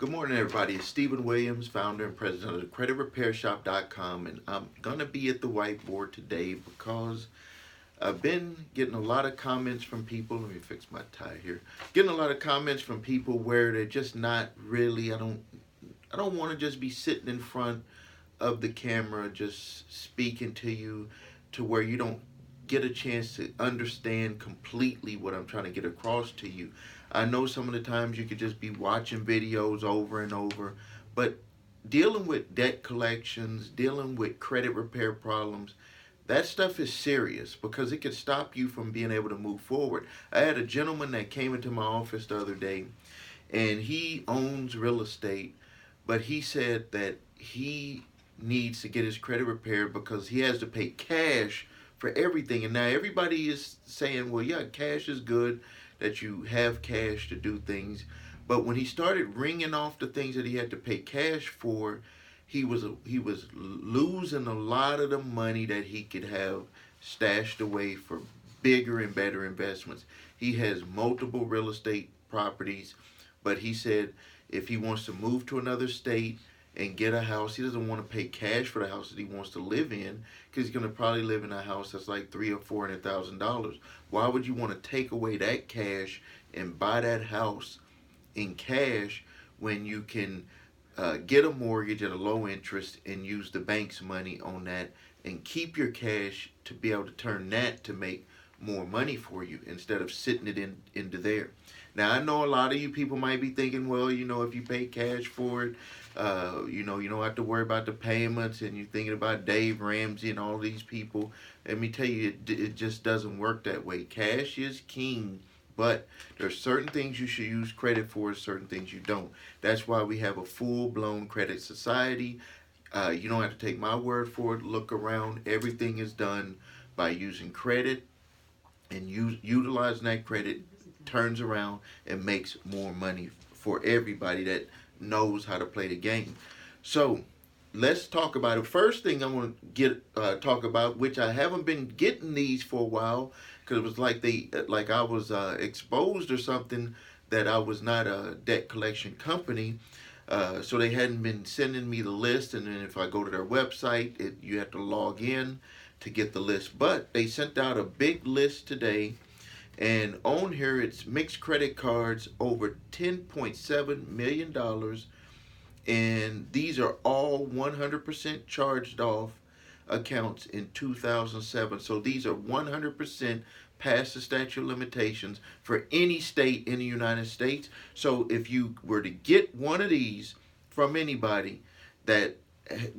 Good morning, everybody. It's Stephen Williams, founder and president of CreditRepairShop.com, and I'm going to be at the whiteboard today because I've been getting a lot of comments from people. Let me fix my tie here. Getting a lot of comments from people where they're just not really. I don't want to just be sitting in front of the camera just speaking to you to where you don't get a chance to understand completely what I'm trying to get across to you. I know some of the times you could just be watching videos over and over, but dealing with debt collections, dealing with credit repair problems, that stuff is serious because it could stop you from being able to move forward. I had a gentleman that came into my office the other day, and he owns real estate, but he said that he needs to get his credit repaired because he has to pay cash for everything. And now everybody is saying, well, yeah, cash is good, that you have cash to do things. But when he started ringing off the things that he had to pay cash for, he was losing a lot of the money that he could have stashed away for bigger and better investments. He has multiple real estate properties, but he said if he wants to move to another state and get a house, he doesn't want to pay cash for the house that he wants to live in because he's going to probably live in a house that's like $300,000 or $400,000. Why would you want to take away that cash and buy that house in cash when you can get a mortgage at a low interest and use the bank's money on that and keep your cash to be able to turn that to make more money for you instead of sitting it into there. Now I know a lot of you people might be thinking, well, if you pay cash for it, you don't have to worry about the payments, and you're thinking about Dave Ramsey and all these people. Let me tell you, it just doesn't work that way. Cash is king, but there's certain things you should use credit for, certain things you don't. That's why we have a full-blown credit society. You don't have to take my word for it. Look around. Everything is done by using credit, and utilizing that credit turns around and makes more money for everybody that knows how to play the game. So let's talk about it. First thing I want to talk about, which I haven't been getting these for a while because it was like I was exposed or something that I was not a debt collection company. So they hadn't been sending me the list, and then if I go to their website, you have to log in to get the list. But they sent out a big list today, and on here it's mixed credit cards over $10.7 million, and these are all 100% charged off accounts in 2007. So these are 100% past the statute of limitations for any state in the United States. So if you were to get one of these from anybody, that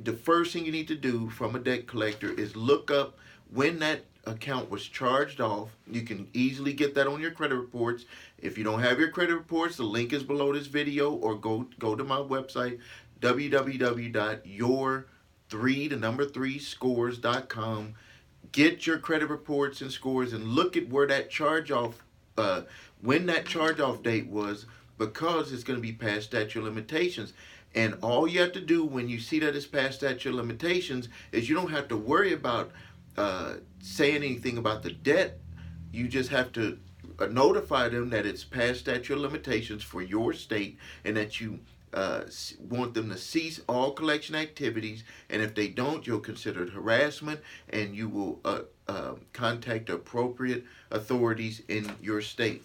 the first thing you need to do from a debt collector is look up when that account was charged off. You can easily get that on your credit reports. If you don't have your credit reports, the link is below this video, or go to my website, www.your3scores.com. Get your credit reports and scores and look at where that charge off when that charge off date was, because it's going to be past statute of limitations. And all you have to do when you see that it's past statute of limitations is you don't have to worry about saying anything about the debt. You just have to notify them that it's past statute of limitations for your state, and that you want them to cease all collection activities. And if they don't, you'll consider it harassment, and you will contact appropriate authorities in your state.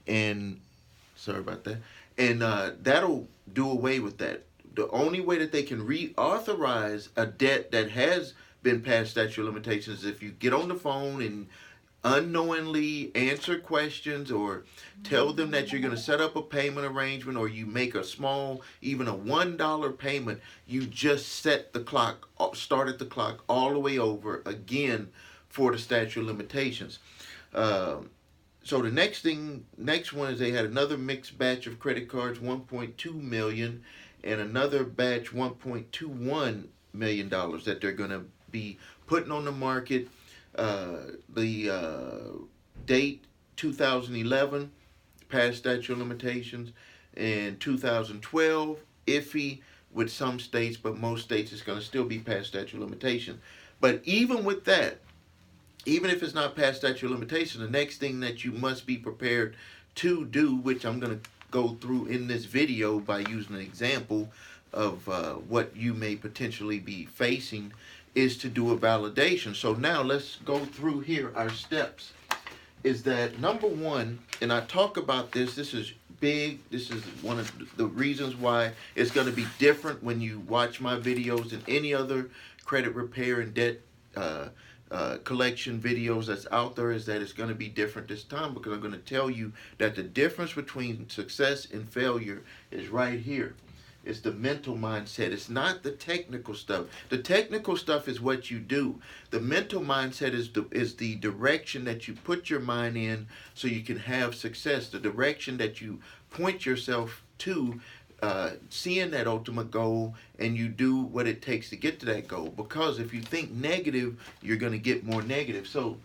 And sorry about that. And that'll do away with that. The only way that they can reauthorize a debt that has been past statute of limitations is if you get on the phone and unknowingly answer questions, or tell them that you're going to set up a payment arrangement, or you make a small, even a $1 payment. You just started the clock all the way over again for the statute of limitations. So the next one is they had another mixed batch of credit cards, 1.2 million, and another batch, $1.21 million, that they're going to be putting on the market. The date 2011, past statute of limitations, and 2012, iffy with some states, but most states it's going to still be past statute of limitations. But even with that, even if it's not past statute of limitations, the next thing that you must be prepared to do, which I'm going to go through in this video by using an example of what you may potentially be facing is to do a validation. So now let's go through here our steps. Is that number one, and I talk about this, this is big, this is one of the reasons why it's going to be different when you watch my videos than any other credit repair and debt collection videos that's out there, is that it's going to be different this time, because I'm going to tell you that the difference between success and failure is right here. It's the mental mindset. It's not the technical stuff. The technical stuff is what you do. The mental mindset is the direction that you put your mind in so you can have success. The direction that you point yourself to, seeing that ultimate goal, and you do what it takes to get to that goal. Because if you think negative, you're going to get more negative. So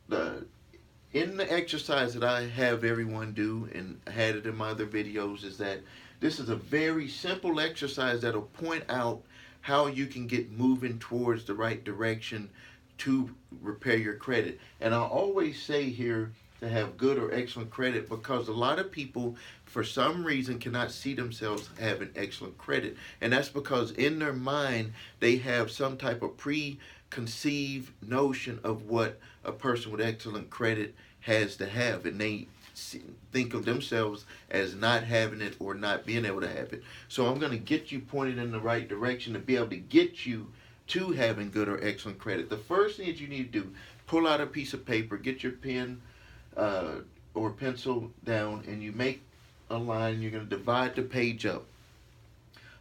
in the exercise that I have everyone do, and I had it in my other videos, is that this is a very simple exercise that'll point out how you can get moving towards the right direction to repair your credit. And I always say here to have good or excellent credit, because a lot of people for some reason cannot see themselves having excellent credit. And that's because in their mind they have some type of preconceived notion of what a person with excellent credit has to have, and they think of themselves as not having it or not being able to have it. So I'm going to get you pointed in the right direction to be able to get you to having good or excellent credit. The first thing that you need to do, pull out a piece of paper, get your pen or pencil down, and you make a line. You're going to divide the page up.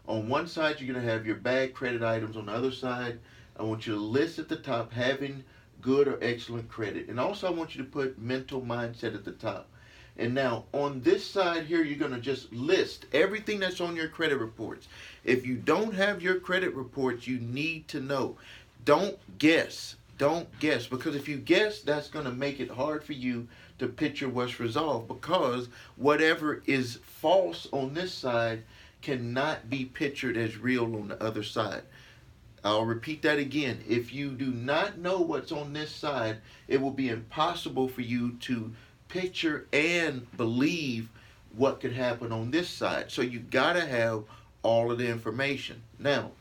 On one side, you're going to have your bad credit items. On the other side, I want you to list at the top having good or excellent credit. And also I want you to put mental mindset at the top. And now on this side here, you're going to just list everything that's on your credit reports. If you don't have your credit reports, you need to know. Don't guess. Don't guess. Because if you guess, that's going to make it hard for you to picture what's resolved. Because whatever is false on this side cannot be pictured as real on the other side. I'll repeat that again. If you do not know what's on this side, it will be impossible for you to picture and believe what could happen on this side. So you gotta have all of the information. Now,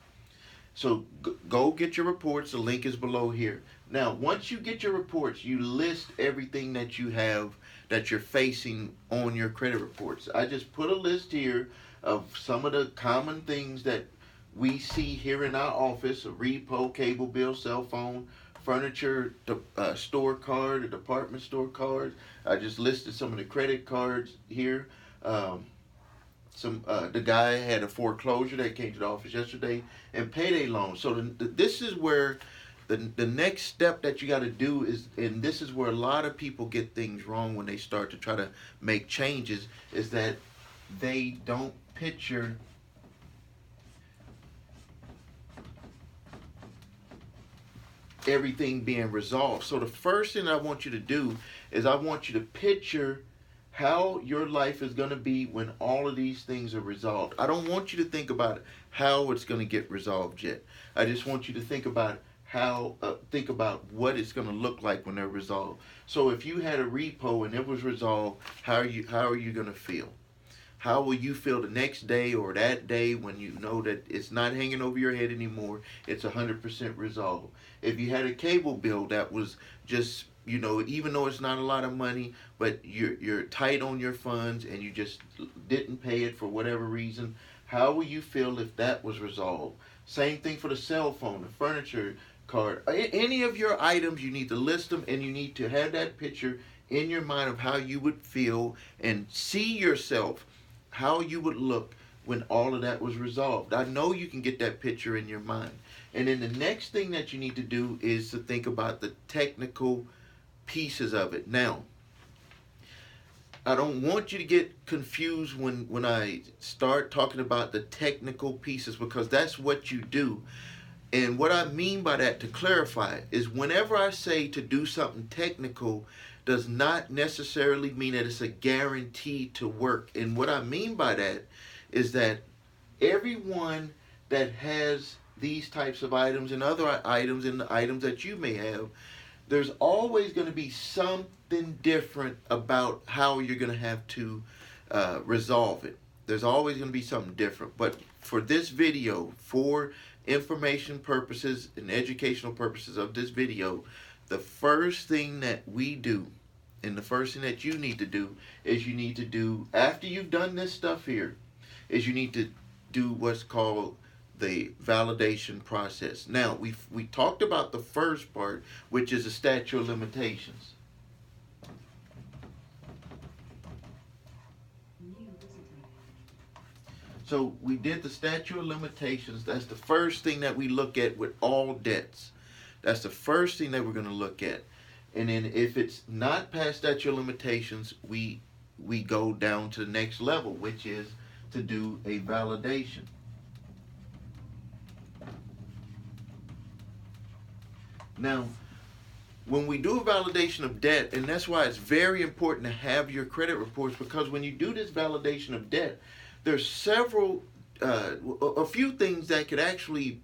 so go get your reports. The link is below here. Now, once you get your reports, you list everything that you have that you're facing on your credit reports. I just put a list here of some of the common things that we see here in our office: a repo, cable bill, cell phone, furniture, store card, a department store card. I just listed some of the credit cards here. The guy had a foreclosure that came to the office yesterday, and payday loans. So this is where the next step that you got to do is, and this is where a lot of people get things wrong when they start to try to make changes, is that they don't picture everything being resolved. So the first thing I want you to do is I want you to picture how your life is going to be when all of these things are resolved. I don't want you to think about how it's going to get resolved yet. I just want you to think about what it's going to look like when they're resolved. So if you had a repo and it was resolved, how are you going to feel? How will you feel the next day or that day when you know that it's not hanging over your head anymore? It's 100% resolved. If you had a cable bill that was just, even though it's not a lot of money, but you're tight on your funds and you just didn't pay it for whatever reason, how will you feel if that was resolved? Same thing for the cell phone, the furniture card. Any of your items, you need to list them, and you need to have that picture in your mind of how you would feel and see yourself, how you would look when all of that was resolved. I know you can get that picture in your mind. And then the next thing that you need to do is to think about the technical pieces of it. Now, I don't want you to get confused when I start talking about the technical pieces, because that's what you do. And what I mean by that, to clarify, is whenever I say to do something technical, does not necessarily mean that it's a guarantee to work. And what I mean by that is that everyone that has these types of items and other items and the items that you may have, there's always going to be something different about how you're going to have to resolve it. There's always going to be something different. But for this video, for information purposes and educational purposes of this video, the first thing that we do, and the first thing that you need to do, is you need to do, after you've done this stuff here, is you need to do what's called the validation process. Now, we talked about the first part, which is the statute of limitations. So we did the statute of limitations. That's the first thing that we look at with all debts. That's the first thing that we're going to look at. And then if it's not past statute of limitations, we go down to the next level, which is to do a validation. Now, when we do a validation of debt, and that's why it's very important to have your credit reports, because when you do this validation of debt, there's several, a few things that could actually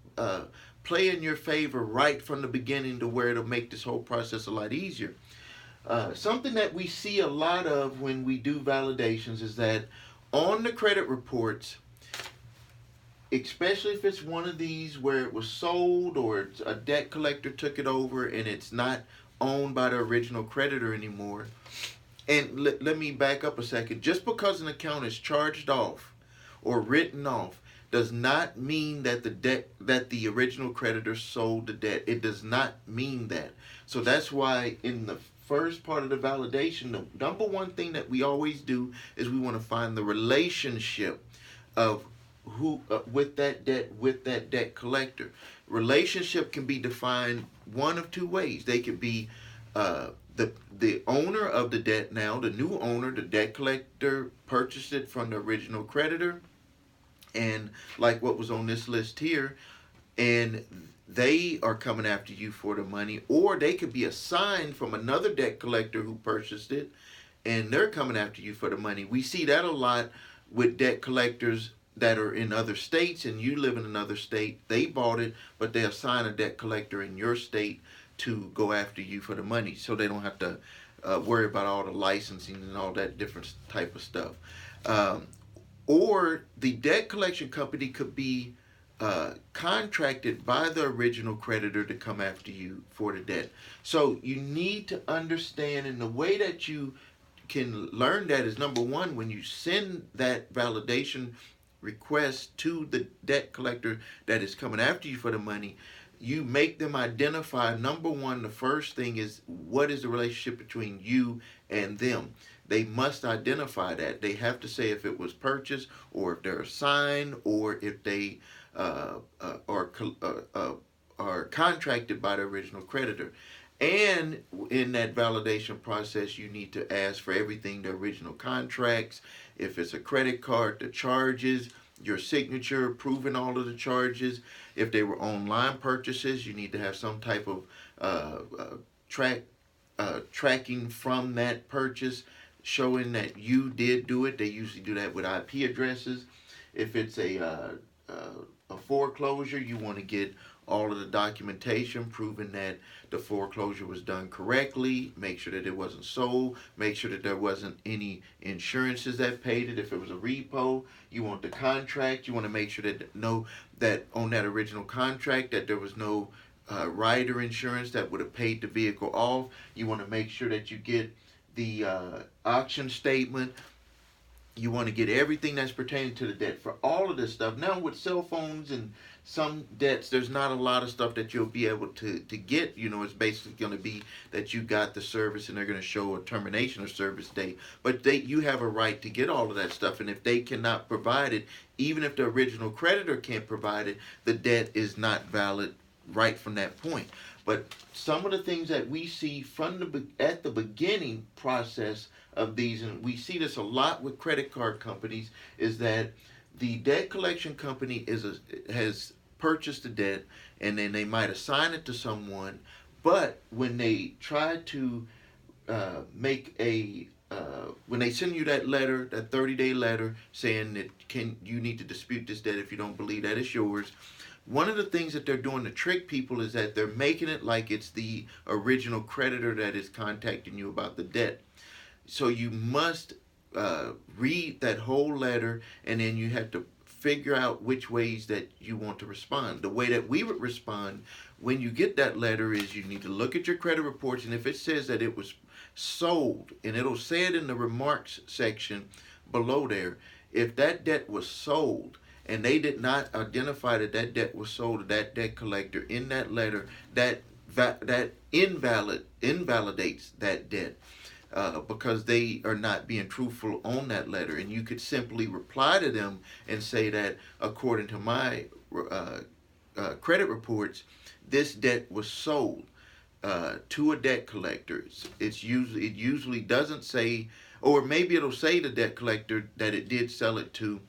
play in your favor right from the beginning, to where it'll make this whole process a lot easier. Something that we see a lot of when we do validations is that on the credit reports, especially if it's one of these where it was sold or a debt collector took it over and it's not owned by the original creditor anymore. And let me back up a second. Just because an account is charged off or written off does not mean that the original creditor sold the debt. It does not mean that. So that's why in the first part of the validation, the number one thing that we always do is we want to find the relationship of who with that debt collector. Relationship can be defined one of two ways. They could be the owner of the debt now, the new owner, the debt collector purchased it from the original creditor, and like what was on this list here, and they are coming after you for the money. Or they could be assigned from another debt collector who purchased it, and they're coming after you for the money. We see that a lot with debt collectors that are in other states, and you live in another state. They bought it, but they assign a debt collector in your state to go after you for the money, so they don't have to worry about all the licensing and all that different type of stuff. Or the debt collection company could be contracted by the original creditor to come after you for the debt. So you need to understand, and the way that you can learn that is, number one, when you send that validation request to the debt collector that is coming after you for the money, you make them identify, number one, the first thing is, what is the relationship between you and them? They must identify that. They have to say if it was purchased, or if they're assigned, or if they are contracted by the original creditor. And in that validation process, you need to ask for everything: the original contracts, if it's a credit card, the charges, your signature proving all of the charges. If they were online purchases, you need to have some type of tracking from that purchase, showing that you did do it. They usually do that with IP addresses. If it's a foreclosure, you want to get all of the documentation proving that the foreclosure was done correctly. Make sure that it wasn't sold. Make sure that there wasn't any insurances that paid it. If it was a repo, you want the contract. You want to make sure that on that original contract that there was no rider insurance that would have paid the vehicle off. You want to make sure that you get the auction statement. You want to get everything that's pertaining to the debt for all of this stuff. Now with cell phones and some debts, there's not a lot of stuff that you'll be able to get. You know, it's basically going to be that you got the service and they're going to show a termination of service date. But you have a right to get all of that stuff. And if they cannot provide it, even if the original creditor can't provide it, the debt is not valid right from that point. But some of the things that we see at the beginning process of these, and we see this a lot with credit card companies, is that the debt collection company has purchased the debt, and then they might assign it to someone, but when they try to when they send you that letter, that 30-day letter saying that you need to dispute this debt if you don't believe that it's yours, one of the things that they're doing to trick people is that they're making it like it's the original creditor that is contacting you about the debt. So you must read that whole letter, and then you have to figure out which ways that you want to respond. The way that we would respond when you get that letter is you need to look at your credit reports, and if it says that it was sold, and it'll say it in the remarks section below there, if that debt was sold and they did not identify that that debt was sold to that debt collector in that letter, that invalidates that debt. Because they are not being truthful on that letter. And you could simply reply to them and say that according to my credit reports, this debt was sold to a debt collector. It usually doesn't say, or maybe it'll say the debt collector that it did sell it to.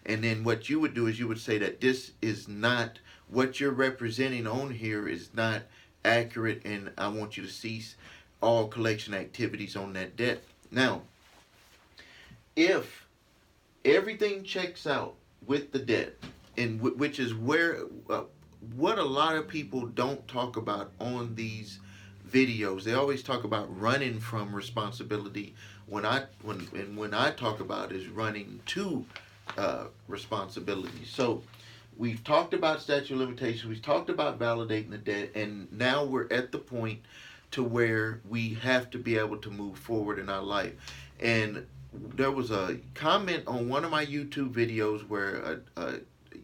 And then what you would do is you would say that this is not, what you're representing on here is not accurate, and I want you to cease all collection activities on that debt. Now, if everything checks out with the debt, and which is where what a lot of people don't talk about on these videos, they always talk about running from responsibility. When I talk about is running to responsibility. So we've talked about statute of limitations, we've talked about validating the debt, and now we're at the point to where we have to be able to move forward in our life. And there was a comment on one of my YouTube videos where a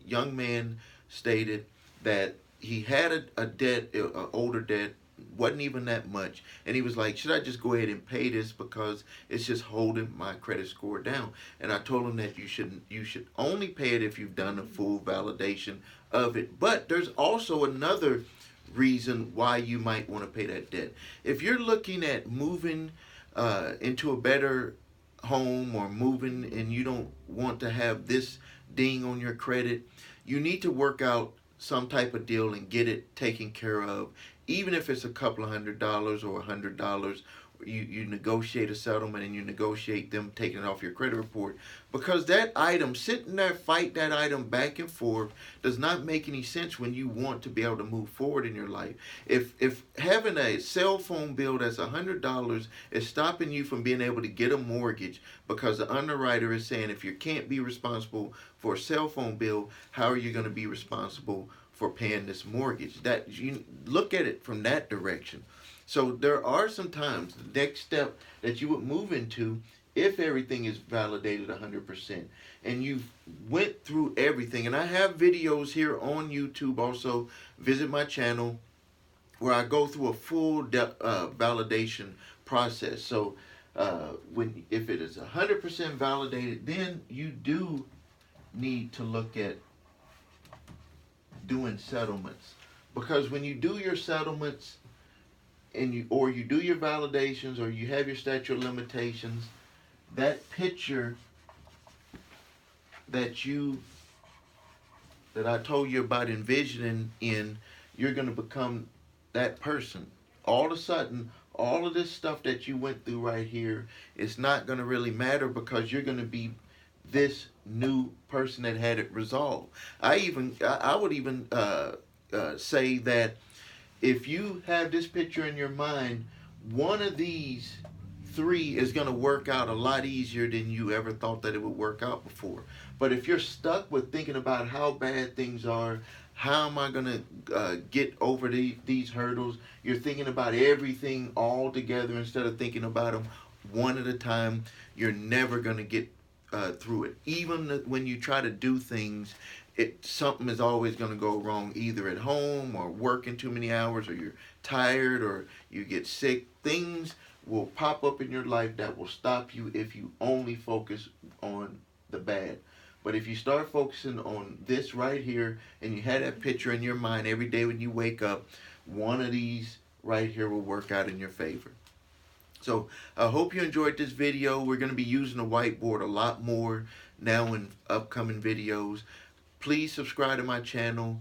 young man stated that he had a debt, an older debt, wasn't even that much, and he was like, should I just go ahead and pay this because it's just holding my credit score down? And I told him that you should only pay it if you've done a full validation of it. But there's also another reason why you might want to pay that debt. If you're looking at moving into a better home, or moving and you don't want to have this ding on your credit, you need to work out some type of deal and get it taken care of. Even if it's a couple of $100 or $100, you negotiate a settlement, and you negotiate them taking it off your credit report, because that item, sitting there fight that item back and forth, does not make any sense when you want to be able to move forward in your life. If having a cell phone bill that's $100 is stopping you from being able to get a mortgage because the underwriter is saying if you can't be responsible for a cell phone bill, how are you going to be responsible for paying this mortgage? That you look at it from that direction. So there are some times, the next step that you would move into, if everything is validated 100%, and you've went through everything, and I have videos here on YouTube, also visit my channel, where I go through a full validation process. So if it is 100% validated, then you do need to look at doing settlements, because when you do your settlements, and you do your validations, or you have your statute of limitations, that picture that I told you about envisioning you're going to become that person. All of a sudden, all of this stuff that you went through right here is not going to really matter, because you're going to be this new person that had it resolved. I would even say that if you have this picture in your mind, one of these three is going to work out a lot easier than you ever thought that it would work out before. But if you're stuck with thinking about how bad things are, how am I going to get over these hurdles, you're thinking about everything all together instead of thinking about them one at a time, you're never going to get through it. Even when you try to do things, something is always going to go wrong, either at home, or working too many hours, or you're tired, or you get sick. Things will pop up in your life that will stop you if you only focus on the bad. But if you start focusing on this right here, and you have that picture in your mind every day when you wake up, one of these right here will work out in your favor. So I hope you enjoyed this video. We're going to be using the whiteboard a lot more now in upcoming videos. Please subscribe to my channel,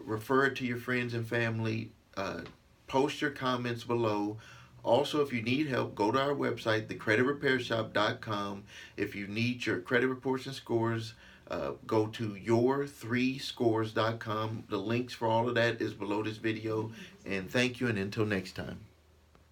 refer it to your friends and family, post your comments below. Also, if you need help, go to our website, thecreditrepairshop.com. If you need your credit reports and scores, go to your3scores.com. The links for all of that is below this video. And thank you, and until next time.